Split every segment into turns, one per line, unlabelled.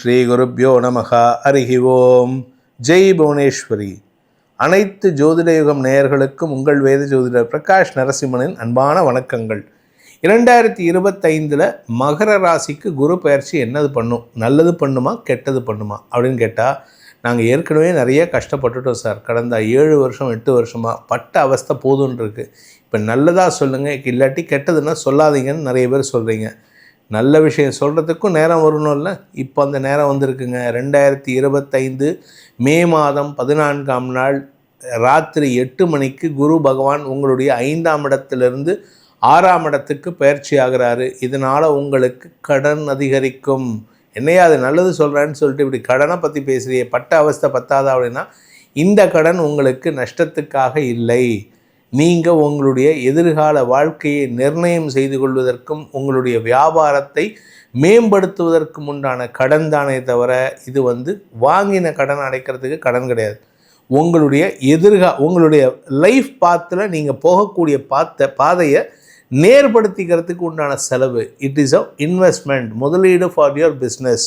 ஸ்ரீ குருப்யோ நமஹ. ஹரிஹி ஓம். ஜெய் புவனேஸ்வரி. அனைத்து ஜோதிட யுகம் நேயர்களுக்கும் உங்கள் வேத ஜோதிடர் பிரகாஷ் நரசிம்மனின் அன்பான வணக்கங்கள். 2025 மகர ராசிக்கு குரு பயிற்சி என்னது பண்ணும்? நல்லது பண்ணுமா கெட்டது பண்ணுமா அப்படின்னு கேட்டால், நாங்கள் ஏற்கனவே நிறைய கஷ்டப்பட்டுட்டோம் சார். கடந்த 7 வருஷம் 8 வருஷமாக பட்ட அவஸ்தை போதுன்னு இருக்குது. இப்போ நல்லதாக சொல்லுங்கள், இல்லாட்டி கெட்டதுன்னா சொல்லாதீங்கன்னு நிறைய பேர் சொல்கிறீங்க. நல்ல விஷயம் சொல்கிறதுக்கும் நேரம் வரணும்ல. இப்போ அந்த நேரம் வந்திருக்குங்க. 2025 மே மாதம் 14ஆம் நாள் ராத்திரி 8 மணிக்கு குரு பகவான் உங்களுடைய 5ஆம் இடத்திலிருந்து 6ஆம் இடத்துக்கு பயிற்சி ஆகிறாரு. இதனால் உங்களுக்கு கடன் அதிகரிக்கும். என்னையா அது நல்லது சொல்கிறேன்னு சொல்லிட்டு இப்படி கடனை பற்றி பேசுகிறியே, பட்ட அவஸ்தை பத்தாதா அப்படின்னா, இந்த கடன் உங்களுக்கு நஷ்டத்துக்காக இல்லை. நீங்கள் உங்களுடைய எதிர்கால வாழ்க்கையை நிர்ணயம் செய்து கொள்வதற்கும் உங்களுடைய வியாபாரத்தை மேம்படுத்துவதற்கும் உண்டான கடன் தானே தவிர, இது வாங்கின கடன் அடைக்கிறதுக்கு கடன் கிடையாது. உங்களுடைய லைஃப் பாத்தில் நீங்கள் போகக்கூடிய பாதையை நேர்படுத்திக்கிறதுக்கு உண்டான செலவு. இட் இஸ் அ இன்வெஸ்ட்மெண்ட், முதலீடு ஃபார் யுவர் பிஸ்னஸ்.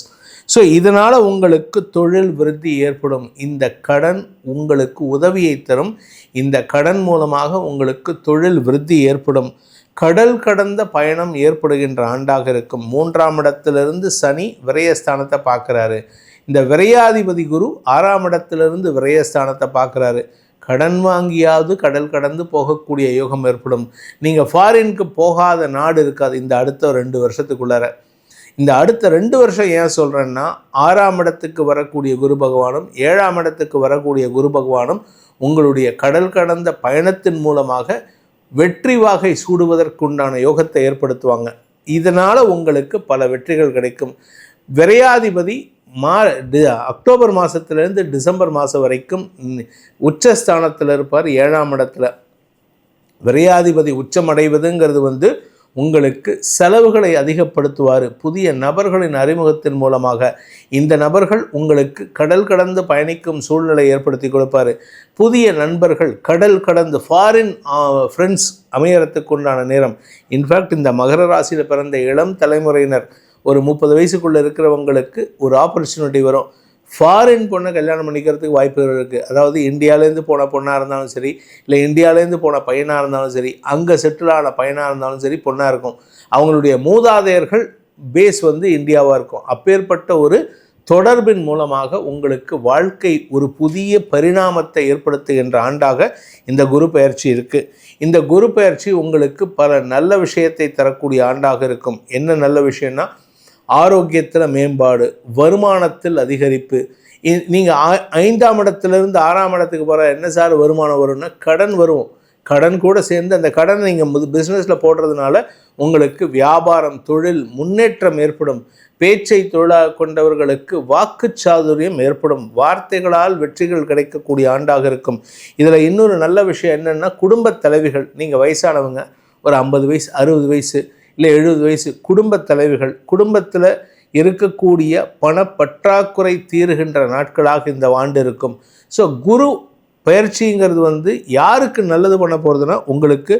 ஸோ இதனால் உங்களுக்கு தொழில் விருத்தி ஏற்படும். இந்த கடன் உங்களுக்கு உதவியை தரும். இந்த கடன் மூலமாக உங்களுக்கு தொழில் விருத்தி ஏற்படும். கடல் கடந்த பயணம் ஏற்படுகின்ற ஆண்டாக இருக்கும். 3ஆம் இடத்திலிருந்து சனி விரயஸ்தானத்தை பார்க்குறாரு. இந்த விரையாதிபதி குரு 6ஆம் இடத்திலிருந்து விரயஸ்தானத்தை பார்க்குறாரு. கடன் வாங்கியாவது கடல் கடந்து போகக்கூடிய யோகம் ஏற்படும். நீங்கள் ஃபாரினுக்கு போகாத நாடு இருக்காது இந்த அடுத்த 2 வருஷத்துக்குள்ளார. இந்த அடுத்த 2 வருஷம் ஏன் சொல்கிறேன்னா, 6ஆம் இடத்துக்கு வரக்கூடிய குரு பகவானும் 7ஆம் இடத்துக்கு வரக்கூடிய குரு பகவானும் உங்களுடைய கடல் கடந்த பயணத்தின் மூலமாக வெற்றி வாகை சூடுவதற்குண்டான யோகத்தை ஏற்படுத்துவாங்க. இதனால் உங்களுக்கு பல வெற்றிகள் கிடைக்கும். விரையாதிபதி அக்டோபர் மாதத்துலேருந்து டிசம்பர் மாதம் வரைக்கும் உச்சஸ்தானத்தில் இருப்பார். 7ஆம் இடத்துல விரையாதிபதி உச்சமடைவதுங்கிறது உங்களுக்கு செலவுகளை அதிகப்படுத்துவார். புதிய நபர்களின் அறிமுகத்தின் மூலமாக இந்த நபர்கள் உங்களுக்கு கடல் கடந்து பயணிக்கும் சூழ்நிலை ஏற்படுத்தி கொடுப்பார். புதிய நண்பர்கள் கடல் கடந்து ஃபாரின் ஃப்ரெண்ட்ஸ் அமையறதுக்கு உண்டான நேரம். இன்ஃபேக்ட் இந்த மகர ராசியில் பிறந்த இளம் தலைமுறையினர் ஒரு 30 வயசுக்குள்ளே இருக்கிறவங்களுக்கு ஒரு ஆப்பர்ச்சுனிட்டி வரும். ஃபாரின் பொண்ணை கல்யாணம் பண்ணிக்கிறதுக்கு வாய்ப்புகள் இருக்குது. அதாவது இந்தியாவிலேருந்து போன பொண்ணாக இருந்தாலும் சரி, இல்லை இந்தியாவிலேருந்து போன பையனாக இருந்தாலும் சரி, அங்கே செட்டில் ஆன பையனாக இருந்தாலும் சரி, பொண்ணாக இருக்கும். அவங்களுடைய மூதாதையர்கள் பேஸ் இந்தியாவாக இருக்கும். அப்பேற்பட்ட ஒரு தொடர்பின் மூலமாக உங்களுக்கு வாழ்க்கை ஒரு புதிய பரிணாமத்தை ஏற்படுத்துகின்ற ஆண்டாக இந்த குரு பயிற்சி இருக்குது. இந்த குரு பயிற்சி உங்களுக்கு பல நல்ல விஷயத்தை தரக்கூடிய ஆண்டாக இருக்கும். என்ன நல்ல விஷயம்னா, ஆரோக்கியத்தில் மேம்பாடு, வருமானத்தில் அதிகரிப்பு. நீங்கள் 5ஆம் இடத்துலேருந்து 6ஆம் இடத்துக்கு போகிற என்ன சார் வருமானம் வரும்னா, கடன் வரும். கடன் கூட சேர்ந்து அந்த கடனை நீங்கள் பிஸ்னஸில் போடுறதுனால உங்களுக்கு வியாபாரம் தொழில் முன்னேற்றம் ஏற்படும். பேச்சை தொழிலாக கொண்டவர்களுக்கு வாக்குச்சாதுரியம் ஏற்படும். வார்த்தைகளால் வெற்றிகள் கிடைக்கக்கூடிய ஆண்டாக இருக்கும். இதில் இன்னொரு நல்ல விஷயம் என்னென்னா, குடும்பத் தலைவிகள், நீங்கள் வயசானவங்க, ஒரு 50 வயசு 60 வயசு இல்லை 70 வயசு குடும்பத் தலைவிகள், குடும்பத்தில் இருக்கக்கூடிய பணப்பற்றாக்குறை தீருகின்ற நாட்களாக இந்த ஆண்டு இருக்கும். ஸோ குரு பயிற்சிங்கிறது யாருக்கு நல்லது பண்ண போகிறதுனா, உங்களுக்கு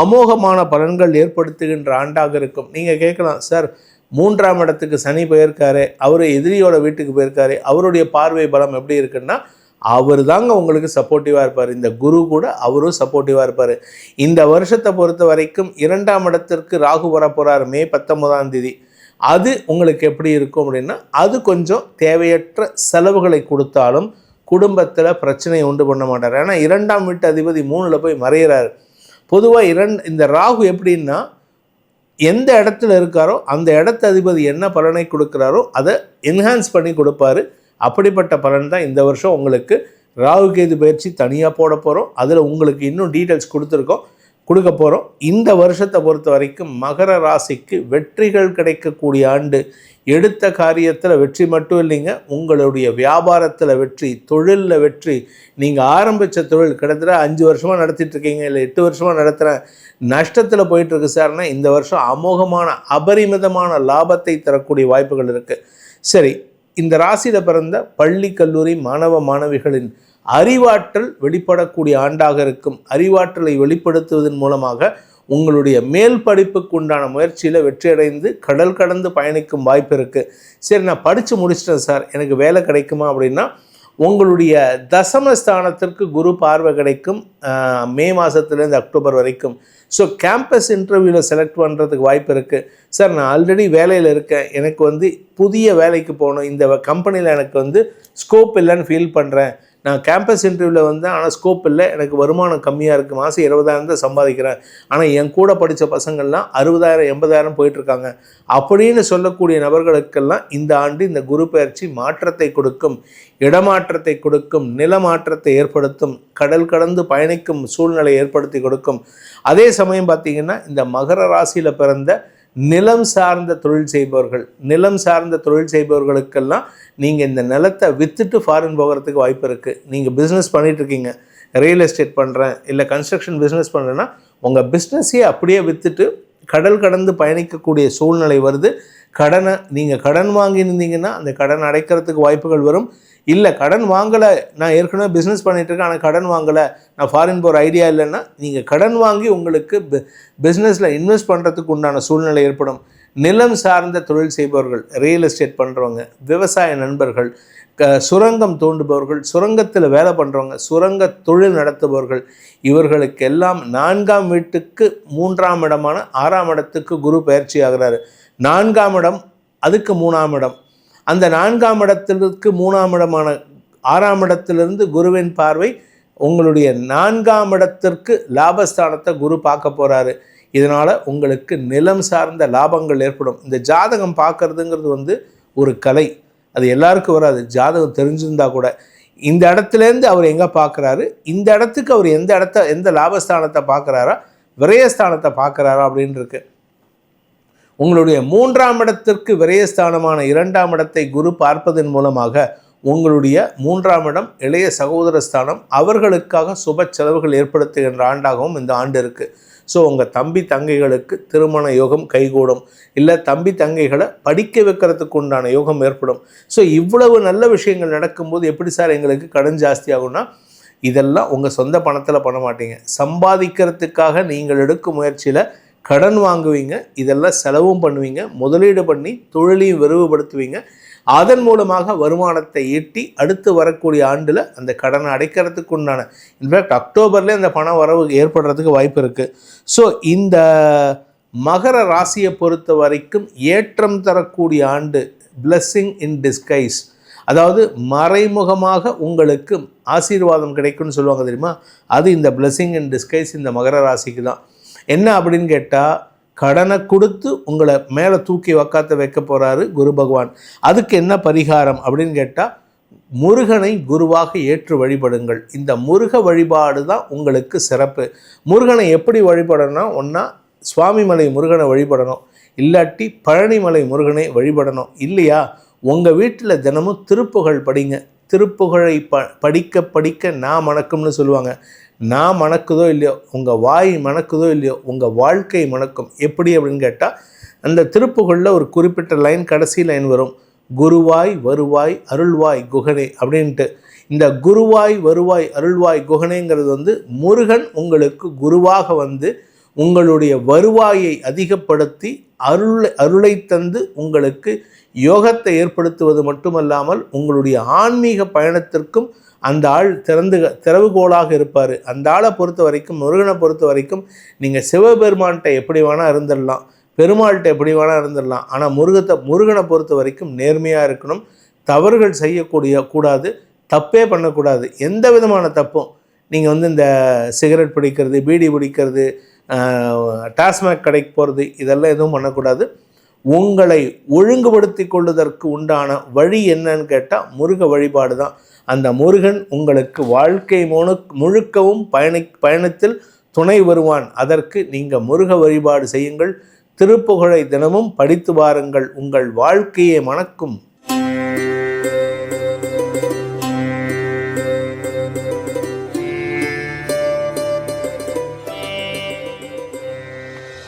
அமோகமான பலன்கள் ஏற்படுத்துகின்ற ஆண்டாக இருக்கும். நீங்கள் கேட்கலாம், சார் 3ஆம் இடத்துக்கு சனி போயிருக்காரு, அவர் எதிரியோட வீட்டுக்கு போயிருக்காரு, அவருடைய பார்வை பலம் எப்படி இருக்குன்னா, அவர் தாங்க உங்களுக்கு சப்போர்ட்டிவாக இருப்பார். இந்த குரு கூட அவரும் சப்போர்ட்டிவாக இருப்பார். இந்த வருஷத்தை பொறுத்த வரைக்கும் 2ஆம் இடத்திற்கு ராகு வரப்போகிறார் மே 19ஆம் தேதி. அது உங்களுக்கு எப்படி இருக்கும் அப்படின்னா, அது கொஞ்சம் தேவையற்ற செலவுகளை கொடுத்தாலும் குடும்பத்தில் பிரச்சனையை உண்டு பண்ண மாட்டார். ஏன்னா 2ஆம் வீட்டு அதிபதி 3ல் போய் மறைகிறார். பொதுவாக இந்த ராகு எப்படின்னா, எந்த இடத்துல இருக்காரோ அந்த இடத்து அதிபதி என்ன பலனை கொடுக்குறாரோ அதை என்ஹான்ஸ் பண்ணி கொடுப்பாரு. அப்படிப்பட்ட பலன் தான் இந்த வருஷம் உங்களுக்கு ராகு கேது பயிற்சி தனியாக போட போகிறோம். அதில் உங்களுக்கு இன்னும் டீட்டெயில்ஸ் கொடுக்க போகிறோம். இந்த வருஷத்தை பொறுத்த வரைக்கும் மகர ராசிக்கு வெற்றிகள் கிடைக்கக்கூடிய ஆண்டு. எடுத்த காரியத்தில் வெற்றி மட்டும் இல்லைங்க, உங்களுடைய வியாபாரத்தில் வெற்றி, தொழிலில் வெற்றி. நீங்கள் ஆரம்பித்த தொழில் கிட்டத்தட்ட 5 வருஷமாக நடத்திட்டுருக்கீங்க, இல்லை 8 வருஷமாக நடத்துகிறேன், நஷ்டத்தில் போயிட்டுருக்கு சார்னா, இந்த வருஷம் அமோகமான அபரிமிதமான லாபத்தை தரக்கூடிய வாய்ப்புகள் இருக்குது. சரி, இந்த ராசியில் பிறந்த பள்ளி கல்லூரி மாணவ மாணவிகளின் அறிவாற்றல் வெளிப்படக்கூடிய ஆண்டாக இருக்கும். அறிவாற்றலை வெளிப்படுத்துவதன் மூலமாக உங்களுடைய மேல் படிப்புக்கு உண்டான முயற்சியில் வெற்றியடைந்து கடல் கடந்து பயணிக்கும் வாய்ப்பு இருக்குது. சரி, நான் படித்து முடிச்சிட்டேன் சார், எனக்கு வேலை கிடைக்குமா அப்படின்னா, உங்களுடைய தசமஸ்தானத்திற்கு குரு பார்வை கிடைக்கும் மே மாதத்துலேருந்து அக்டோபர் வரைக்கும். ஸோ கேம்பஸ் இன்டர்வியூவில் செலக்ட் பண்ணுறதுக்கு வாய்ப்பு இருக்குது. சார், நான் ஆல்ரெடி வேலையில் இருக்கேன், எனக்கு புதிய வேலைக்கு போகணும், இந்த கம்பெனியில் எனக்கு ஸ்கோப் இல்லைன்னு ஃபீல் பண்ணுறேன், நான் கேம்பஸ் இன்டர்வியூவில் வந்தேன், ஆனால் ஸ்கோப் இல்லை, எனக்கு வருமானம் கம்மியாக இருக்குது, மாதம் 20,000 தான் சம்பாதிக்கிறேன், ஆனால் என் கூட படித்த பசங்கள்லாம் 60,000 80,000 போயிட்டுருக்காங்க அப்படின்னு சொல்லக்கூடிய நபர்களுக்கெல்லாம் இந்த ஆண்டு இந்த குரு பயிற்சி மாற்றத்தை கொடுக்கும், இடமாற்றத்தை கொடுக்கும், நிலமாற்றத்தை ஏற்படுத்தும், கடல் கடந்து பயணிக்கும் சூழ்நிலை ஏற்படுத்தி கொடுக்கும். அதே சமயம் பார்த்திங்கன்னா, இந்த மகர ராசியில் பிறந்த நிலம் சார்ந்த தொழில் செய்பவர்களுக்கெல்லாம் நீங்கள் இந்த நிலத்தை விற்றுட்டு ஃபாரின் போகிறதுக்கு வாய்ப்பு இருக்குது. நீங்கள் பிஸ்னஸ் பண்ணிகிட்ருக்கீங்க, ரியல் எஸ்டேட் பண்ணுறேன், இல்லை கன்ஸ்ட்ரக்ஷன் பிஸ்னஸ் பண்ணுறேன்னா, உங்கள் பிஸ்னஸையே அப்படியே விற்றுட்டு கடல் கடந்து பயணிக்கக்கூடிய சூழ்நிலை வருது. நீங்கள் கடன் வாங்கியிருந்தீங்கன்னா அந்த கடன் அடைக்கிறதுக்கு வாய்ப்புகள் வரும். இல்லை, கடன் வாங்கலை, நான் ஏற்கனவே பிஸ்னஸ் பண்ணிகிட்ருக்கேன், ஆனால் கடன் வாங்கலை, நான் ஃபாரின் போகிற ஐடியா இல்லைன்னா, நீங்கள் கடன் வாங்கி உங்களுக்கு பிஸ்னஸில் இன்வெஸ்ட் பண்ணுறதுக்கு உண்டான சூழ்நிலை ஏற்படும். நிலம் சார்ந்த தொழில் செய்பவர்கள், ரியல் எஸ்டேட் பண்ணுறவங்க, விவசாய நண்பர்கள், சுரங்கம் தோண்டுபவர்கள், சுரங்கத்தில் வேலை பண்ணுறவங்க, சுரங்க தொழில் நடத்துபவர்கள், இவர்களுக்கெல்லாம் 4ஆம் வீட்டுக்கு 3ஆம் இடமான 6ஆம் இடத்துக்கு குரு பயிற்சி ஆகிறாரு. 4ஆம் இடம், அதுக்கு 3ஆம் இடம், அந்த 4ஆம் இடத்திற்கு 3ஆம் இடமான 6ஆம் இடத்திலிருந்து குருவின் பார்வை உங்களுடைய 4ஆம் இடத்திற்கு லாபஸ்தானத்தை குரு பார்க்க போகிறாரு. இதனால் உங்களுக்கு நிலம் சார்ந்த லாபங்கள் ஏற்படும். இந்த ஜாதகம் பார்க்குறதுங்கிறது ஒரு கலை, அது எல்லாருக்கும் வராது. ஜாதகம் தெரிஞ்சிருந்தால் கூட இந்த இடத்துலேருந்து அவர் எங்கே பார்க்குறாரு, இந்த இடத்துக்கு அவர் எந்த லாபஸ்தானத்தை பார்க்குறாரா, விரயஸ்தானத்தை பார்க்குறாரா அப்படின்னு இருக்கு. உங்களுடைய 3ஆம் இடத்திற்கு விரயஸ்தானமான 2ஆம் இடத்தை குரு பார்ப்பதன் மூலமாக உங்களுடைய 3ஆம் இடம் இளைய சகோதர ஸ்தானம், அவர்களுக்காக சுப செலவுகள் ஏற்படுத்துகின்ற ஆண்டாகவும் இந்த ஆண்டு இருக்குது. ஸோ உங்கள் தம்பி தங்கைகளுக்கு திருமண யோகம் கைகூடும், இல்லை தம்பி தங்கைகளை படிக்க வைக்கிறதுக்கு உண்டான யோகம் ஏற்படும். ஸோ இவ்வளவு நல்ல விஷயங்கள் நடக்கும்போது எப்படி சார் எங்களுக்கு கடன் ஜாஸ்தி ஆகும்னா, இதெல்லாம் உங்கள் சொந்த பணத்தில் பண்ண மாட்டீங்க, சம்பாதிக்கிறதுக்காக நீங்கள் எடுக்கும் முயற்சியில் கடன் வாங்குவீங்க, இதெல்லாம் செலவும் பண்ணுவீங்க, முதலீடு பண்ணி தொழிலையும் விரிவுபடுத்துவீங்க, அதன் மூலமாக வருமானத்தை ஈட்டி அடுத்து வரக்கூடிய ஆண்டில் அந்த கடனை அடைக்கிறதுக்கு உண்டான, இன்ஃபேக்ட் அக்டோபர்லேயே அந்த பண வரவு ஏற்படுறதுக்கு வாய்ப்பு இருக்குது. ஸோ இந்த மகர ராசியை பொறுத்த வரைக்கும் ஏற்றம் தரக்கூடிய ஆண்டு, பிளெஸ்ஸிங் இன் டிஸ்கைஸ், அதாவது மறைமுகமாக உங்களுக்கு ஆசீர்வாதம் கிடைக்கும்னு சொல்லுவாங்க தெரியுமா, அது இந்த பிளெஸ்ஸிங் இன் டிஸ்கைஸ் இந்த மகர ராசிக்கு தான். என்ன அப்படின்னு கேட்டால், கடனை கொடுத்து உங்களை மேலே தூக்கி வைக்க போகிறாரு குரு பகவான். அதுக்கு என்ன பரிகாரம் அப்படின்னு கேட்டால், முருகனை குருவாக ஏற்று வழிபடுங்கள். இந்த முருக வழிபாடு தான் உங்களுக்கு சிறப்பு. முருகனை எப்படி வழிபடணும்னா, ஒன்றா சுவாமிமலை முருகனை வழிபடணும், இல்லாட்டி பழனிமலை முருகனை வழிபடணும். இல்லையா, உங்கள் வீட்டில் தினமும் திருப்புகழ் படிங்க. திருப்புகழை படிக்க படிக்க நான் மணக்கும்னு சொல்லுவாங்க. நான் மணக்குதோ இல்லையோ, உங்கள் வாய் மணக்குதோ இல்லையோ, உங்கள் வாழ்க்கை மணக்கும். எப்படி அப்படின்னு கேட்டால், அந்த திருப்புகழில் ஒரு குறிப்பிட்ட லைன், கடைசி லைன் வரும், குருவாய் வருவாய் அருள்வாய் குகனே அப்படின்ட்டு. இந்த குருவாய் வருவாய் அருள்வாய் குகனேங்கிறது முருகன் உங்களுக்கு குருவாக உங்களுடைய வருவாயை அதிகப்படுத்தி அருளை தந்து உங்களுக்கு யோகத்தை ஏற்படுத்துவது மட்டுமல்லாமல் உங்களுடைய ஆன்மீக பயணத்திற்கும் அந்த ஆள் திறவுகோலாக இருப்பார். அந்த ஆளை பொறுத்த வரைக்கும், முருகனை பொறுத்த வரைக்கும், நீங்கள் சிவபெருமான்கிட்ட எப்படி வேணால் இருந்துடலாம், பெருமாள்கிட்ட எப்படி வேணால் இருந்துடலாம், ஆனால் முருகனை பொறுத்த வரைக்கும் நேர்மையாக இருக்கணும், தவறுகள் கூடாது, தப்பே பண்ணக்கூடாது. எந்த விதமான தப்பும், நீங்கள் இந்த சிகரெட் பிடிக்கிறது, பீடி பிடிக்கிறது, டாஸ்மாக் கடைக்கு போகிறது, இதெல்லாம் எதுவும் பண்ணக்கூடாது. உங்களை ஒழுங்குபடுத்தி கொள்வதற்கு உண்டான வழி என்னன்னு கேட்டால் முருக வழிபாடு தான். அந்த முருகன் உங்களுக்கு வாழ்க்கை முழுக்கவும் பயணத்தில் துணை வருவான். அதற்கு நீங்கள் முருக வழிபாடு செய்யுங்கள். திருப்புகழை தினமும் படித்து வாருங்கள். உங்கள் வாழ்க்கையை மணக்கும்.